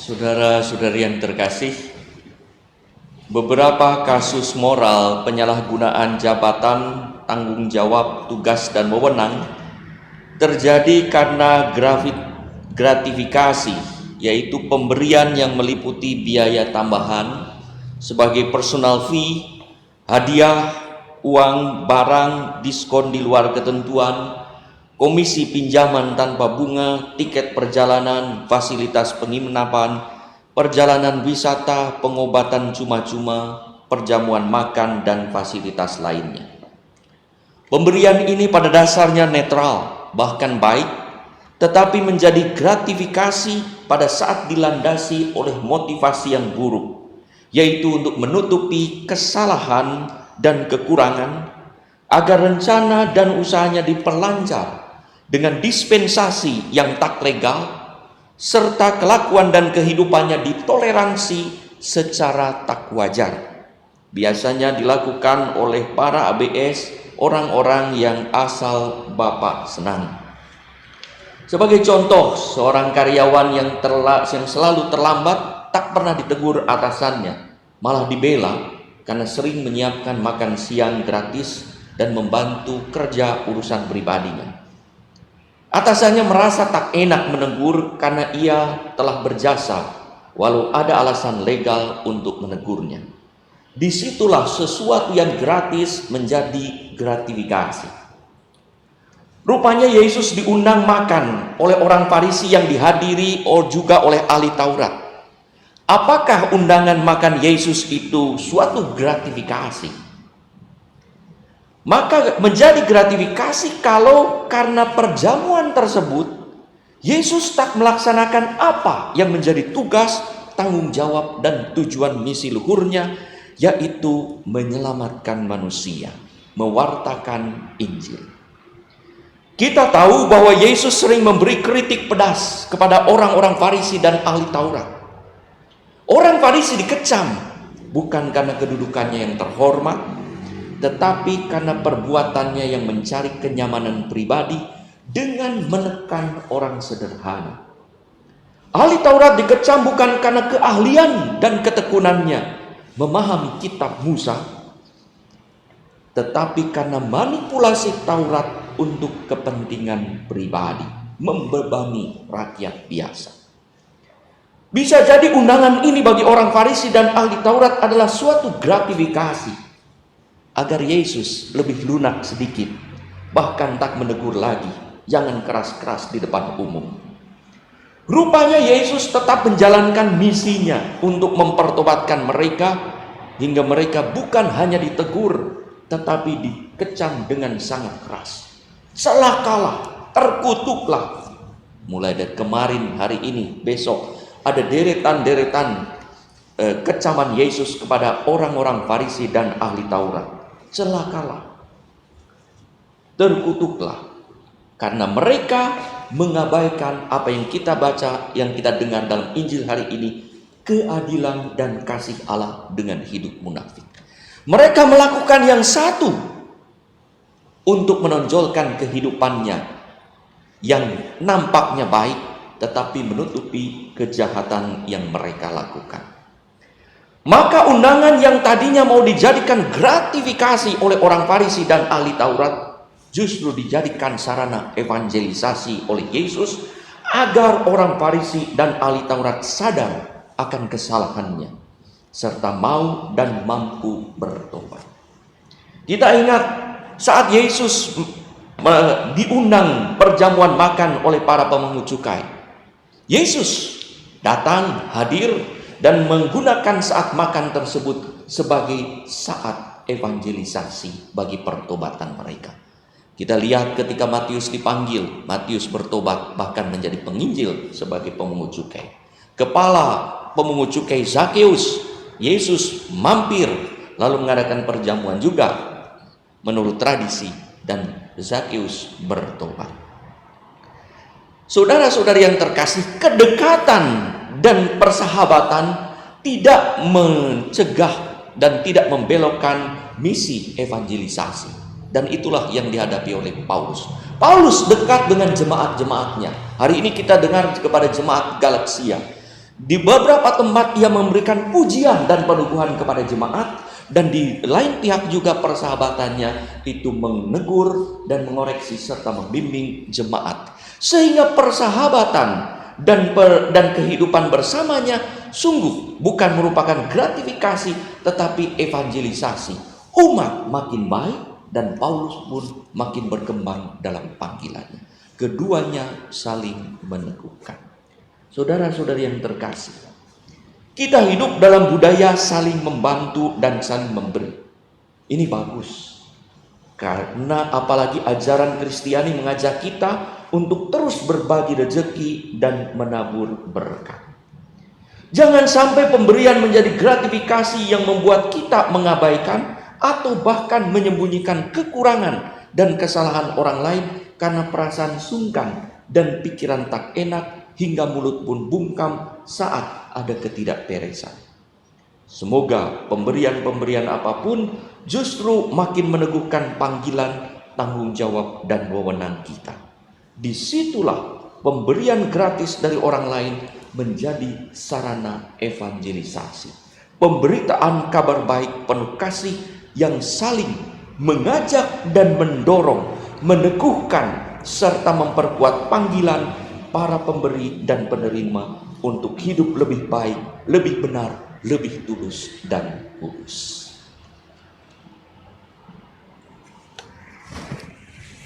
Saudara-saudari yang terkasih, beberapa kasus moral penyalahgunaan jabatan, tanggung jawab, tugas, dan wewenang terjadi karena gratifikasi, yaitu pemberian yang meliputi biaya tambahan sebagai personal fee, hadiah, uang, barang, diskon di luar ketentuan, komisi pinjaman tanpa bunga, tiket perjalanan, fasilitas penginapan, perjalanan wisata, pengobatan cuma-cuma, perjamuan makan, dan fasilitas lainnya. Pemberian ini pada dasarnya netral, bahkan baik, tetapi menjadi gratifikasi pada saat dilandasi oleh motivasi yang buruk, yaitu untuk menutupi kesalahan dan kekurangan, agar rencana dan usahanya diperlancar dengan dispensasi yang tak legal, serta kelakuan dan kehidupannya ditoleransi secara tak wajar. Biasanya dilakukan oleh para ABS, orang-orang yang asal bapak senang. Sebagai contoh, seorang karyawan yang selalu terlambat tak pernah ditegur atasannya, malah dibela karena sering menyiapkan makan siang gratis dan membantu kerja urusan pribadinya. Atasannya merasa tak enak menegur karena ia telah berjasa, walau ada alasan legal untuk menegurnya. Disitulah sesuatu yang gratis menjadi gratifikasi. Rupanya Yesus diundang makan oleh orang Farisi yang dihadiri juga oleh ahli Taurat. Apakah undangan makan Yesus itu suatu gratifikasi? Maka menjadi gratifikasi kalau karena perjamuan tersebut Yesus tak melaksanakan apa yang menjadi tugas, tanggung jawab, dan tujuan misi luhurnya, yaitu menyelamatkan manusia, mewartakan Injil. Kita tahu bahwa Yesus sering memberi kritik pedas kepada orang-orang Farisi dan ahli Taurat. Orang Farisi dikecam bukan karena kedudukannya yang terhormat, tetapi karena perbuatannya yang mencari kenyamanan pribadi dengan menekan orang sederhana. Ahli Taurat dikecam bukan karena keahlian dan ketekunannya memahami kitab Musa, tetapi karena manipulasi Taurat untuk kepentingan pribadi, membebani rakyat biasa. Bisa jadi undangan ini bagi orang Farisi dan ahli Taurat adalah suatu gratifikasi agar Yesus lebih lunak sedikit, bahkan tak menegur lagi, jangan keras-keras di depan umum. Rupanya Yesus tetap menjalankan misinya untuk mempertobatkan mereka, hingga mereka bukan hanya ditegur, tetapi dikecam dengan sangat keras. Celakalah, terkutuklah. Mulai dari kemarin, hari ini, besok, ada deretan-deretan kecaman Yesus kepada orang-orang Farisi dan ahli Taurat. Celakalah, terkutuklah, karena mereka mengabaikan apa yang kita baca, yang kita dengar dalam Injil hari ini, keadilan dan kasih Allah dengan hidup munafik. Mereka melakukan yang satu untuk menonjolkan kehidupannya yang nampaknya baik, tetapi menutupi kejahatan yang mereka lakukan. Maka undangan yang tadinya mau dijadikan gratifikasi oleh orang Farisi dan ahli Taurat justru dijadikan sarana evangelisasi oleh Yesus agar orang Farisi dan ahli Taurat sadar akan kesalahannya serta mau dan mampu bertobat. Kita ingat saat Yesus diundang perjamuan makan oleh para pemungut cukai. Yesus datang, hadir, dan menggunakan saat makan tersebut sebagai saat evangelisasi bagi pertobatan mereka. Kita lihat ketika Matius dipanggil, Matius bertobat bahkan menjadi penginjil sebagai pemungut cukai. Kepala pemungut cukai Zakeus, Yesus mampir lalu mengadakan perjamuan juga menurut tradisi, dan Zakeus bertobat. Saudara-saudari yang terkasih, kedekatan dan persahabatan tidak mencegah dan tidak membelokkan misi evangelisasi. Dan itulah yang dihadapi oleh Paulus. Paulus dekat dengan jemaat-jemaatnya. Hari ini kita dengar kepada jemaat Galaksia. Di beberapa tempat ia memberikan pujian dan peneguhan kepada jemaat, dan di lain pihak juga persahabatannya itu menegur dan mengoreksi serta membimbing jemaat. Sehingga persahabatan dan kehidupan bersamanya sungguh bukan merupakan gratifikasi tetapi evangelisasi. Umat makin baik dan Paulus pun makin berkembang dalam panggilannya. Keduanya saling meneguhkan. Saudara-saudari yang terkasih, kita hidup dalam budaya saling membantu dan saling memberi. Ini bagus. Karena apalagi ajaran Kristiani mengajak kita untuk terus berbagi rezeki dan menabur berkat. Jangan sampai pemberian menjadi gratifikasi yang membuat kita mengabaikan atau bahkan menyembunyikan kekurangan dan kesalahan orang lain karena perasaan sungkan dan pikiran tak enak, hingga mulut pun bungkam saat ada ketidakberesan. Semoga pemberian-pemberian apapun justru makin meneguhkan panggilan, tanggung jawab, dan wewenang kita. Disitulah pemberian gratis dari orang lain menjadi sarana evangelisasi. Pemberitaan kabar baik penuh kasih yang saling mengajak dan mendorong, meneguhkan, serta memperkuat panggilan para pemberi dan penerima untuk hidup lebih baik, lebih benar, lebih tulus dan kudus.